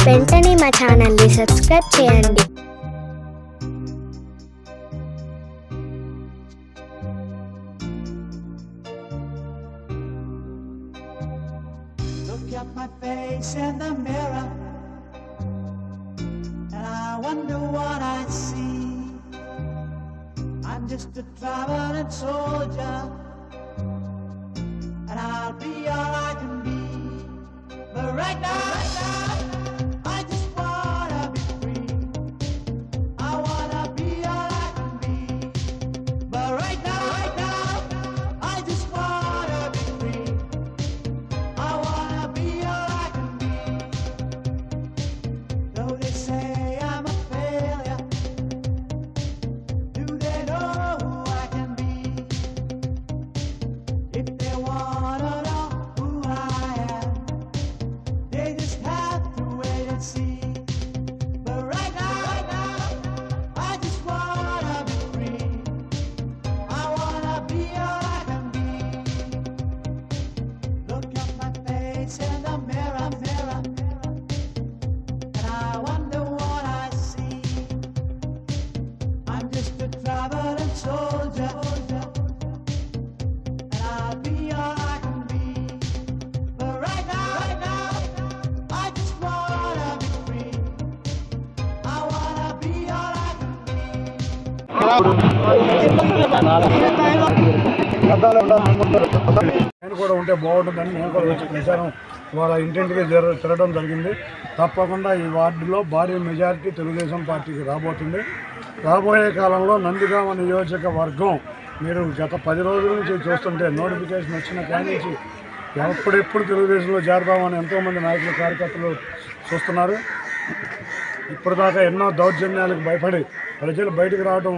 వెంటనే మా ఛానల్ని సబ్స్క్రైబ్ చేయండి. Look at my face in the mirror, and I wonder what I see. I'm just a traveling soldier, and I'll be all I can be. But right now, I just wanna be free. I wanna be all I can be. But right now, I just wanna be free. I wanna be all I can be. Though they say I'm a failure, do they know who I can be? If they wanna know who I am, they just have to wait and see. But right now, I just wanna be free. I wanna be all I can be. Look at my face in the mirror, and I wonder what I see. I'm just a traveling soldier, and I'll be all I can be. But right now, I just wanna be free. I wanna be all I can be. నేను కూడా ఉంటే బాగుంటుందని నేను కూడా వచ్చి ప్రచారం వాళ్ళ ఇంటింటికి తిరగడం జరిగింది. తప్పకుండా ఈ వార్డులో భారీ మెజారిటీ తెలుగుదేశం పార్టీకి రాబోతుంది. రాబోయే కాలంలో నందిగామ నియోజకవర్గం మీరు గత 10 రోజుల నుంచి చూస్తుంటే నోటిఫికేషన్ వచ్చిన కాడి నుంచి ఎప్పుడెప్పుడు తెలుగుదేశంలో చేరదామని ఎంతోమంది నాయకులు కార్యకర్తలు చూస్తున్నారు. ఇప్పటిదాకా ఎన్నో దౌర్జన్యాలకు భయపడి ప్రజలు బయటకు రావడం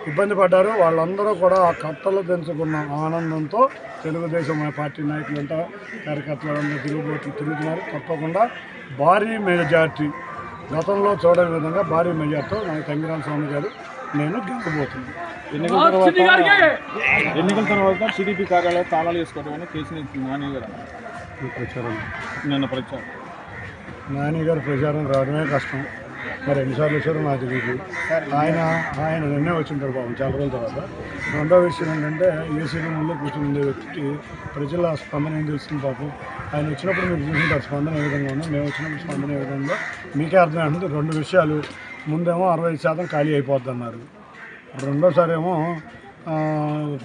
ఇబ్బంది పడ్డారు. వాళ్ళందరూ కూడా ఆ కట్టలు పెంచుకున్న ఆనందంతో తెలుగుదేశం పార్టీ నాయకులంతా కార్యకర్తలంతా తిరుగుతున్నారు. తప్పకుండా భారీ మెజార్టీ గతంలో చూడని విధంగా భారీ మెజార్టీతో నాకు తంగిరాల స్వామి గారు నేను గెలవబోతున్నాను. ఎన్నికల తర్వాత టీడీపీ కార్యాలయం తాళాలు వేసుకోవడం కేసీని నాని గారు ప్రచారం నిన్న ప్రచారం నాని గారు ప్రచారం రావడమే కష్టం. మరి ఎన్నిసార్లు వచ్చారో నాకు తెలియదు. ఆయన నిన్నే వచ్చింటారు బాబు చాలా రోజుల తర్వాత. రెండో విషయం ఏంటంటే ఏసీలో ముందు కూర్చుని వ్యక్తికి ప్రజల స్పందన ఏం తెలుస్తుంది పాపం. ఆయన వచ్చినప్పుడు మీరు చూసింటారు స్పందన ఏ విధంగా ఉందో, మేము వచ్చినప్పుడు స్పందన ఏ విధంగా ఉందో మీకే అర్థమవుతుంది. 2 విషయాలు, ముందేమో 65% ఖాళీ అయిపోద్ది అన్నారు. రెండోసారి ఏమో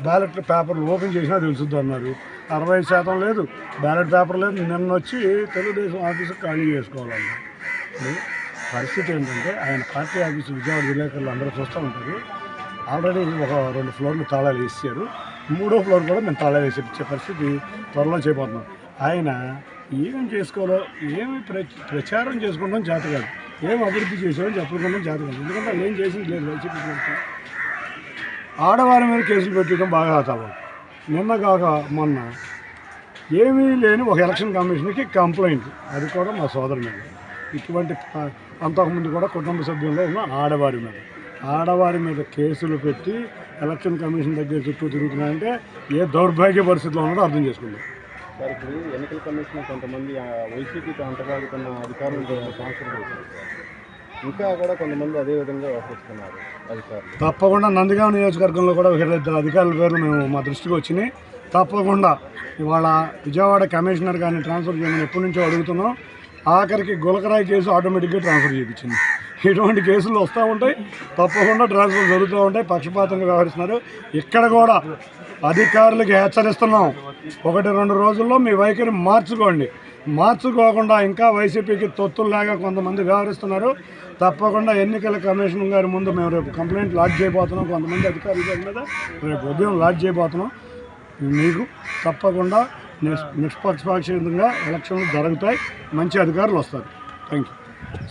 బ్యాలెట్ పేపర్లు ఓపెన్ చేసినా తెలుసుద్ది అన్నారు. 65% లేదు, బ్యాలెట్ పేపర్ లేదు. నిన్న వచ్చి తెలుగుదేశం ఆఫీసు ఖాళీ చేసుకోవాలన్నారు. పరిస్థితి ఏంటంటే ఆయన పార్టీ ఆఫీసు విజయవాడ విలేకరులు అందరూ చూస్తూ ఉంటారు. ఆల్రెడీ ఒక 2 ఫ్లోర్లు తాళాలు వేసారు. 3వ ఫ్లోర్ కూడా మేము తాళాలు వేసి ఇచ్చే పరిస్థితి త్వరలో చేయబోతున్నాం. ఆయన ఏం చేసుకోవాలో ఏమి ప్రచారం చేసుకుంటాం చేత కాదు, ఏం అభివృద్ధి చేసామని చెప్పుకుంటాం చేత కాదు. ఎందుకంటే వాళ్ళు ఏం చేసింది లేదు. వైసీపీ ప్రభుత్వం ఆడవారి మీద కేసులు పెట్టడం బాగా ఆతావాలి. నిన్న కాక మొన్న ఏమీ లేని ఒక ఎలక్షన్ కమిషన్కి కంప్లైంట్, అది కూడా మా సోదరు మీద. ఇటువంటి అంతకుముందు కూడా కుటుంబ సభ్యుల్లో ఉన్న ఆడవారి మీద కేసులు పెట్టి ఎలక్షన్ కమిషన్ దగ్గర చుట్టూ తిరుగుతున్నాయంటే ఏ దౌర్భాగ్య పరిస్థితిలో ఉన్నారో అర్థం చేసుకుందాం. సార్, ఇప్పుడు ఎన్నికల కమిషన్ కొంతమంది వైసీపీతో అంతగాడుతున్న అధికారులు ట్రాన్స్ఫర్ చేశారు. ఇంకా కూడా కొంతమంది అదే విధంగా వ్యవహరిస్తున్నారు అధికారులు. తప్పకుండా నందిగామ నియోజకవర్గంలో కూడా 2 అధికారుల పేర్లు మేము మా దృష్టికి వచ్చినాయి. తప్పకుండా ఇవాళ విజయవాడ కమిషనర్ గారిని ట్రాన్స్ఫర్ చేయమని ఎప్పటి నుంచో అడుగుతున్నాం. ఆఖరికి గులకరాయి కేసు ఆటోమేటిక్గా ట్రాన్స్ఫర్ చేయించింది. ఇటువంటి కేసులు వస్తూ ఉంటాయి, తప్పకుండా ట్రాన్స్ఫర్ జరుగుతూ ఉంటాయి. పక్షపాతంగా వ్యవహరిస్తున్నారు. ఇక్కడ కూడా అధికారులకి హెచ్చరిస్తున్నాం, 1-2 రోజుల్లో మీ వైఖరి మార్చుకోకుండా ఇంకా వైసీపీకి తొత్తుల్లాగా కొంతమంది వ్యవహరిస్తున్నారు. తప్పకుండా ఎన్నికల కమిషన్ గారి ముందు మేము రేపు కంప్లైంట్ లాడ్జ్ చేయబోతున్నాం. కొంతమంది అధికారుల మీద రేపు ఉదయం లాడ్జ్ చేయబోతున్నాం. మీకు తప్పకుండా నిష్పక్షపాతంగా ఎలక్షన్లు జరుగుతాయి, మంచి అధికారులు వస్తారు. Thank you sir.